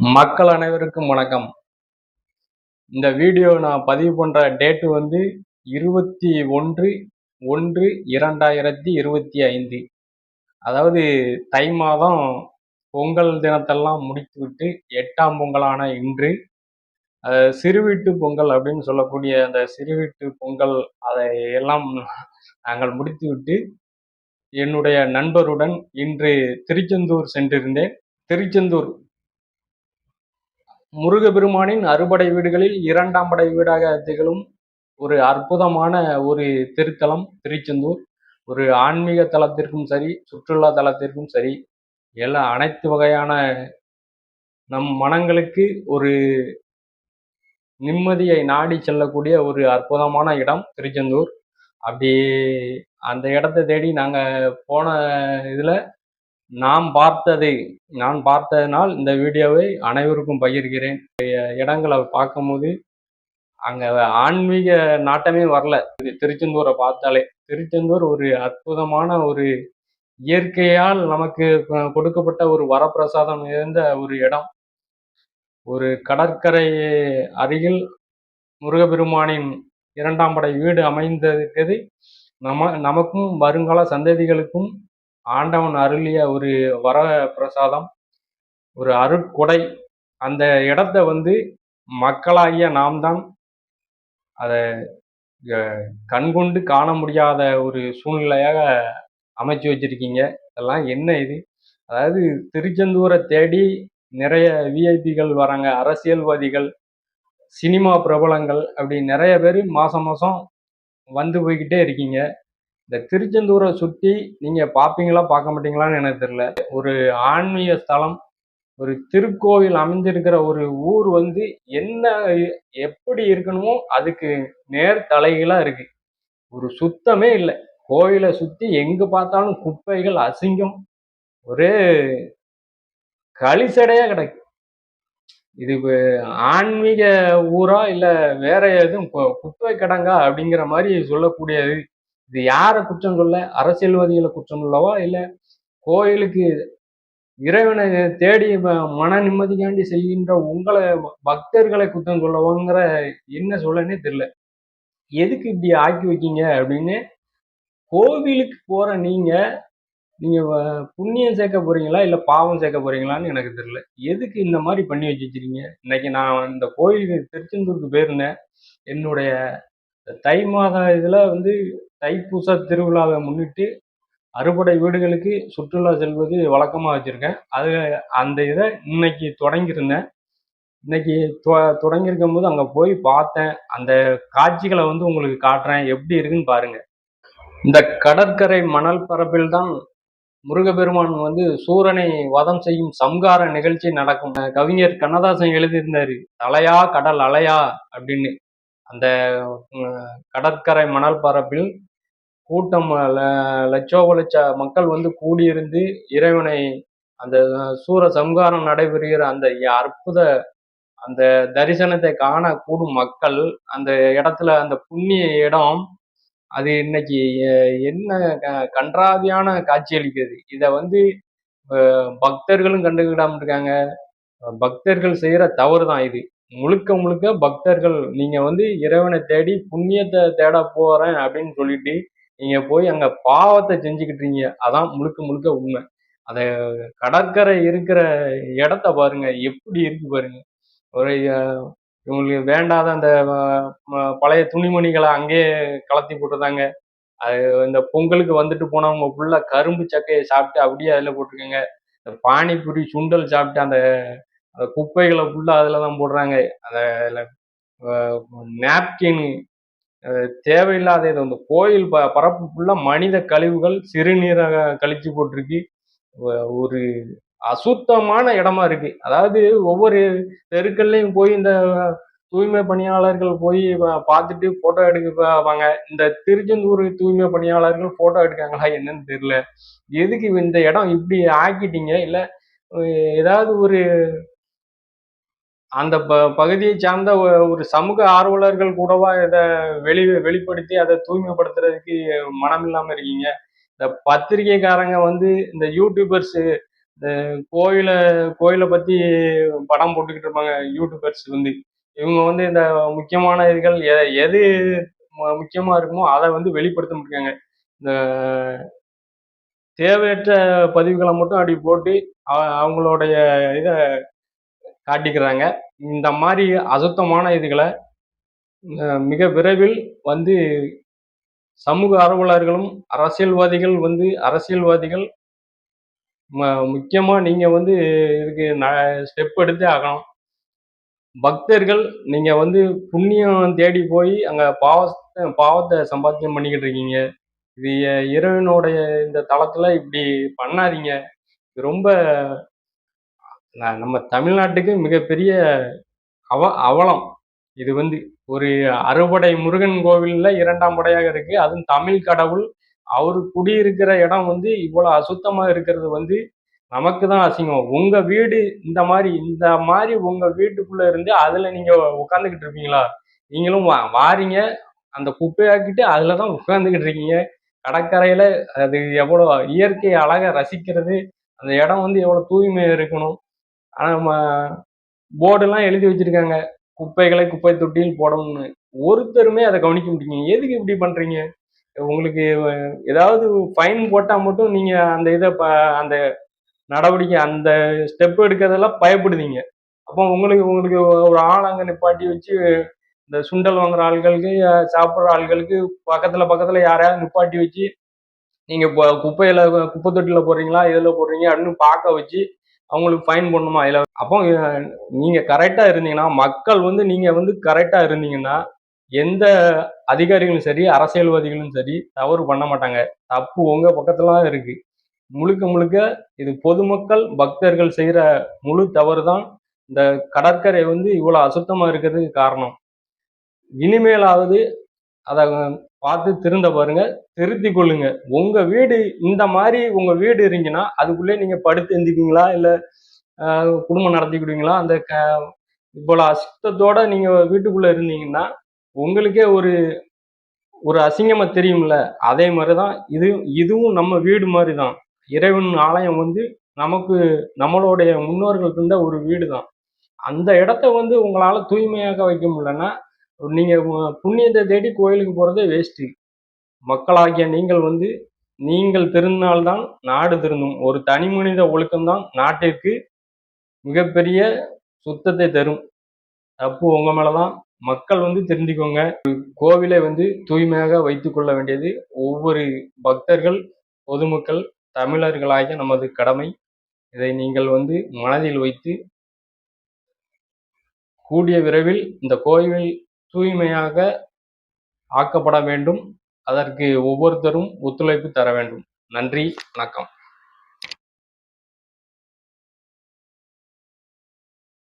மக்கள் அனைவருக்கும் வணக்கம். இந்த வீடியோ நான் பதிவு பண்ற டேட்டு வந்து 21/1/2025. அதாவது தை மாதம் பொங்கல் தினத்தெல்லாம் முடித்துவிட்டு 8ஆம் பொங்கலான இன்று சிறுவீட்டு பொங்கல் அப்படின்னு சொல்லக்கூடிய அந்த சிறுவீட்டு பொங்கல் அதை எல்லாம் நாங்கள் முடித்துவிட்டு என்னுடைய நண்பருடன் இன்று திருச்செந்தூர் சென்றிருந்தேன். திருச்செந்தூர் முருகப்பெருமானின் அறுபடை வீடுகளில் 2ஆம் படை வீடாக திகழும் ஒரு அற்புதமான ஒரு திருத்தலம் திருச்செந்தூர். ஒரு ஆன்மீக தலத்திற்கும் சரி, சுற்றுலா தலத்திற்கும் சரி, அனைத்து வகையான நம் மனங்களுக்கு ஒரு நிம்மதியை நாடி செல்லக்கூடிய ஒரு அற்புதமான இடம் திருச்செந்தூர். அப்படி அந்த இடத்தை தேடி நாங்கள் போன இதில் நான் பார்த்ததனால் இந்த வீடியோவை அனைவருக்கும் பகிர்கிறேன். இடங்களை பார்க்கும்போது அங்கே ஆன்மீக நாட்டமே வரல. திருச்செந்தூரை பார்த்தாலே திருச்செந்தூர் ஒரு அற்புதமான ஒரு இயற்கையால் நமக்கு கொடுக்கப்பட்ட ஒரு வரப்பிரசாதம் இருந்த ஒரு இடம். ஒரு கடற்கரை அருகில் முருகப்பெருமானின் 2ஆம் படை வீடு அமைந்திருக்கிறது. நமக்கும் வருங்கால சந்ததிகளுக்கும் ஆண்டவன் அருளிய ஒரு வரப்பிரசாதம், ஒரு அருட்கொடை. அந்த இடத்த வந்து மக்களாகிய நாம் தான் அதை கண்கொண்டு காண முடியாத ஒரு சூழ்நிலையாக அமைச்சு வச்சிருக்கீங்க. இதெல்லாம் என்ன இது? அதாவது திருச்செந்தூரை தேடி நிறைய விஐபிகள் வராங்க, அரசியல்வாதிகள், சினிமா பிரபலங்கள், அப்படி நிறைய பேர் மாசம் மாசம் வந்து போய்கிட்டே இருக்கீங்க. இந்த திருச்செந்தூரை சுற்றி நீங்க பார்ப்பீங்களா பார்க்க மாட்டீங்களான்னு எனக்கு தெரியல. ஒரு ஆன்மீக ஸ்தலம், ஒரு திருக்கோவில் அமைஞ்சிருக்கிற ஒரு ஊர் வந்து என்ன எப்படி இருக்கணுமோ அதுக்கு நேர் தலைகீழா இருக்கு. ஒரு சுத்தமே இல்லை. கோயிலை சுத்தி எங்க பார்த்தாலும் குப்பைகள், அசிங்கம், ஒரே களிசடையா கிடக்கு. இது ஆன்மீக ஊரா இல்ல வேற எதுவும் குப்பை கிடங்கா அப்படிங்கிற மாதிரி சொல்லக்கூடியது. இது யாரை குற்றம் சொல்ல? அரசியல்வாதிகளை குற்றம் சொல்லவா, இல்ல கோயிலுக்கு இறைவனை தேடி மன நிம்மதிக்காண்டி செய்கின்ற உங்களை பக்தர்களை குற்றம் சொல்லவாங்கிற என்ன சொல்லனே தெரியல. எதுக்கு இப்படி ஆக்கி வைக்கீங்க அப்படின்னு. கோவிலுக்கு போற நீங்க புண்ணியம் சேர்க்க போறீங்களா இல்ல பாவம் சேர்க்க போறீங்களான்னு எனக்கு தெரியல. எதுக்கு இந்த மாதிரி பண்ணி வச்சிருக்கீங்க? இன்னைக்கு நான் இந்த கோயிலுக்கு திருச்செந்தூருக்கு போயிருந்தேன். என்னுடைய தை மாத இதுல வந்து தைப்பூச திருவிழாவை முன்னிட்டு அறுபடை வீடுகளுக்கு சுற்றுலா செல்வது வழக்கமா வச்சிருக்கேன். அது அந்த இதை இன்னைக்கு தொடங்கியிருந்தேன். இன்னைக்கு தொடங்கியிருக்கும் போது அங்க போய் பார்த்தேன். அந்த காட்சிகளை வந்து உங்களுக்கு காட்டுறேன், எப்படி இருக்குன்னு பாருங்க. இந்த கடற்கரை மணல் பரப்பில் தான் முருகப்பெருமான் வந்து சூரனை வதம் செய்யும் சம்கார நிகழ்ச்சி நடக்கும். கவிஞர் கண்ணதாசன் எழுதியிருந்தாரு, தலையா கடல் அலையா அப்படின்னு. அந்த கடற்கரை மணல் பரப்பில் கூட்டம் லட்சோப லட்ச மக்கள் வந்து கூடியிருந்து இறைவனை அந்த சூர சம்காரம் நடைபெறுகிற அந்த அற்புத அந்த தரிசனத்தை காண கூடும் மக்கள். அந்த இடத்துல அந்த புண்ணிய இடம் அது இன்னைக்கு என்ன கன்றாவியான காட்சி அளிக்கிறது. இத வந்து பக்தர்களும் கண்டுக்கிடாம இருக்காங்க. பக்தர்கள் செய்யற தவறு தான் இது. முழுக்க முழுக்க பக்தர்கள் நீங்க வந்து இறைவனை தேடி புண்ணியத்தை தேட போறேன் அப்படின்னு சொல்லிட்டு நீங்க போய் அங்க பாவத்தை செஞ்சுக்கிட்டீங்க. அதான் முழுக்க முழுக்க உண்மை. அத கடற்கரை இருக்கிற இடத்த பாருங்க, எப்படி இருக்கு பாருங்க. ஒரு இவங்களுக்கு வேண்டாத அந்த பழைய துணிமணிகளை அங்கேயே கலத்தி போட்டுருந்தாங்க. அது இந்த பொங்கலுக்கு வந்துட்டு போனவங்க ஃபுல்லா கரும்பு சக்கையை சாப்பிட்டு அப்படியே அதில் போட்டிருக்காங்க. இந்த பானிபூரி சுண்டல் சாப்பிட்டு அந்த குப்பைகளை ஃபுல்லா அதில் தான் போடுறாங்க. அதில் நாப்கின் தேவையில்லாத இது. அந்த கோயில் பரப்பு ஃபுல்லா மனித கழிவுகள், சிறுநீரக கழிச்சு போட்டிருக்கு. ஒரு அசுத்தமான இடமா இருக்கு. அதாவது ஒவ்வொரு தெருக்கள்லையும் போய் இந்த தூய்மை பணியாளர்கள் போய் பார்த்துட்டு போட்டோ எடுப்பாங்க. இந்த திருச்செந்தூர் தூய்மை பணியாளர்கள் போட்டோ எடுக்காங்களா என்னன்னு தெரியல. எதுக்கு இந்த இடம் இப்படி ஆக்கிட்டீங்க? இல்ல ஏதாவது ஒரு அந்த பகுதியை சார்ந்த ஒரு சமூக ஆர்வலர்கள் கூடவா இதை வெளிப்படுத்தி அதை தூய்மைப்படுத்துறதுக்கு மனம் இல்லாம இருக்கீங்க? இந்த பத்திரிகைக்காரங்க வந்து இந்த யூடியூபர்ஸ் கோயிலை கோயிலை பத்தி படம் போட்டுக்கிட்டு இருப்பாங்க யூடியூபர்ஸ் வந்து. இவங்க வந்து இந்த முக்கியமான இதுகள் எது முக்கியமா இருக்குமோ அதை வந்து வெளிப்படுத்த முடியாங்க. இந்த தேவையற்ற பதிவுகளை மட்டும் அப்படி போட்டு அவங்களுடைய இதை காட்டிக்கிறாங்க. இந்த மாதிரி அசுத்தமான இதுகளை மிக விரைவில் வந்து சமூக ஆர்வலர்களும் அரசியல்வாதிகள் முக்கியமா நீங்க வந்து இதுக்கு ஸ்டெப் எடுத்தே ஆகணும். பக்தர்கள் நீங்க வந்து புண்ணியம் தேடி போய் அங்க பாவத்தை சம்பாத்தியம் பண்ணிக்கிட்டு இருக்கீங்க. இது இறைவனுடைய இந்த தளத்துல இப்படி பண்ணாதீங்க. இது ரொம்ப நம்ம தமிழ்நாட்டுக்கு மிகப்பெரிய அவலம். இது வந்து ஒரு அறுபடை முருகன் கோவில்ல 2ஆம் படையாக இருக்கு. அதுவும் தமிழ் கடவுள். அவரு குடியிருக்கிற இடம் வந்து இவ்வளவு அசுத்தமா இருக்கிறது வந்து நமக்கு தான் அசிங்கம். உங்க வீடு இந்த மாதிரி உங்க வீட்டுக்குள்ள இருந்து அதுல நீங்க உட்கார்ந்துகிட்டு இருப்பீங்களா? நீங்களும் வாரீங்க, அந்த குப்பையாக்கிட்டு அதுல தான் உட்கார்ந்துகிட்டு இருக்கீங்க. கடற்கரையில அது எவ்வளவு இயற்கை அழகை ரசிக்கிறது, அந்த இடம் வந்து எவ்வளவு தூய்மையா இருக்கணும். ஆனா நம்ம போர்டெல்லாம் எழுதி வச்சிருக்காங்க, குப்பைகளை குப்பை தொட்டியில் போடணும்னு. ஒருத்தருமே அதை கவனிக்க மாட்டீங்க. எதுக்கு இப்படி பண்றீங்க? உங்களுக்கு ஏதாவது ஃபைன் போட்டா மட்டும் நீங்க அந்த அந்த நடவடிக்கை அந்த ஸ்டெப் எடுக்கிறதெல்லாம் பயப்படுவீங்க. அப்போ உங்களுக்கு உங்களுக்கு ஒரு ஆள் அங்க நிப்பாட்டி வச்சு இந்த சுண்டல் வாங்குற ஆள்களுக்கு, சாப்பிடுற ஆள்களுக்கு பக்கத்துல யாரையாவது நிப்பாட்டி வச்சு, நீங்க குப்பையில குப்பை தொட்டியில போடுறீங்களா, எதுல போடுறீங்க அப்படின்னு பார்க்க வச்சு அவங்களுக்கு ஃபைன் போடணுமா? இல்ல அப்போ நீங்க கரெக்டா இருந்தீங்கன்னா, மக்கள் வந்து நீங்க வந்து கரெக்டா இருந்தீங்கன்னா, எந்த அதிகாரிகளும் சரி, அரசியல்வாதிகளும் சரி தவறு பண்ண மாட்டாங்க. தப்பு உங்க பக்கத்துல தான் இருக்கு. முழுக்க முழுக்க இது பொதுமக்கள், பக்தர்கள் செய்யற முழு தவறு தான் இந்த கடற்கரை வந்து இவ்வளவு அசுத்தமா இருக்கிறதுக்கு காரணம். இனிமேலாவது அதை பார்த்து திருந்த பாருங்க, திருத்திக் கொள்ளுங்க. உங்க வீடு இந்த மாதிரி உங்க வீடு இருந்துச்சுன்னா அதுக்குள்ளே நீங்க படுத்து எந்திப்பீங்களா, இல்ல குடும்பம் நடத்திக்கிடுவீங்களா? அந்த இவ்வளவு அசுத்தத்தோட நீங்க வீட்டுக்குள்ள இருந்தீங்கன்னா உங்களுக்கே ஒரு ஒரு அசிங்கமா தெரியும்ல. அதே மாதிரிதான் இதுவும் நம்ம வீடு மாதிரிதான். இறைவன் ஆலயம் வந்து நமக்கு நம்மளுடைய முன்னோர்கள் இருந்த ஒரு வீடு தான். அந்த இடத்த வந்து உங்களால தூய்மையாக வைக்க முடியலன்னா நீங்க புண்ணியத்தை தேடி கோயிலுக்கு போறதே வேஸ்ட். மக்களாகிய நீங்கள் வந்து நீங்கள் திருந்தினால்தான் நாடு திருந்தும். ஒரு தனி மனித ஒழுக்கம்தான் நாட்டிற்கு மிகப்பெரிய சுத்தத்தை தரும். தப்பு உங்க மேலதான். மக்கள் வந்து தெரிஞ்சுக்கோங்க. கோவிலை வந்து தூய்மையாக வைத்துக் கொள்ள வேண்டியது ஒவ்வொரு பக்தர்கள், பொதுமக்கள், தமிழர்களாகிய நமது கடமை. இதை நீங்கள் வந்து மனதில் வைத்து கூடிய விரைவில் இந்த கோயில் தூய்மையாக ஆக்கப்பட வேண்டும். அதற்கு ஒவ்வொருத்தரும் ஒத்துழைப்பு தர வேண்டும். நன்றி, வணக்கம்.